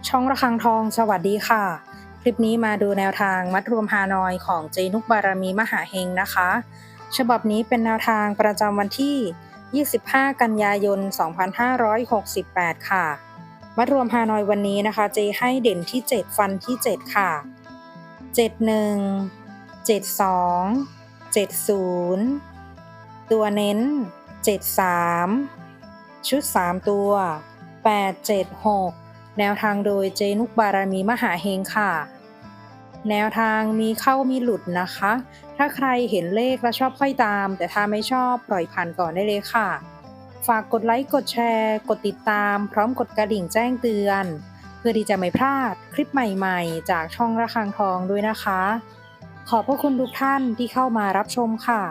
ช่องระฆังทองสวัสดีค่ะ คลิปนี้มาดูแนวทางมัดรวมฮานอยของเจนุกบารมีมหาเฮงนะคะฉบับนี้เป็นแนวทางประจำวันที่ 25 กันยายน 2568 ค่ะ มัดรวมฮานอยวันนี้นะคะเจให้เด่นที่ 7 ฟันที่ 7 ค่ะ 71 72 70 ตัวเน้น 73 ชุด 3 ตัว 876 แนวทางโดยเจนุกบารมีมหาเฮงค่ะ แนวทางมีเข้ามีหลุดนะคะ ถ้าใครเห็นเลขและชอบค่อยตาม แต่ถ้าไม่ชอบปล่อยผ่านก่อนได้เลยค่ะ ฝากกดไลค์กดแชร์กดติดตามพร้อมกดกระดิ่งแจ้งเตือน เพื่อที่จะไม่พลาดคลิปใหม่ๆจากช่องระฆังทองด้วยนะคะ ขอบพระคุณทุกท่านที่เข้ามารับชมค่ะ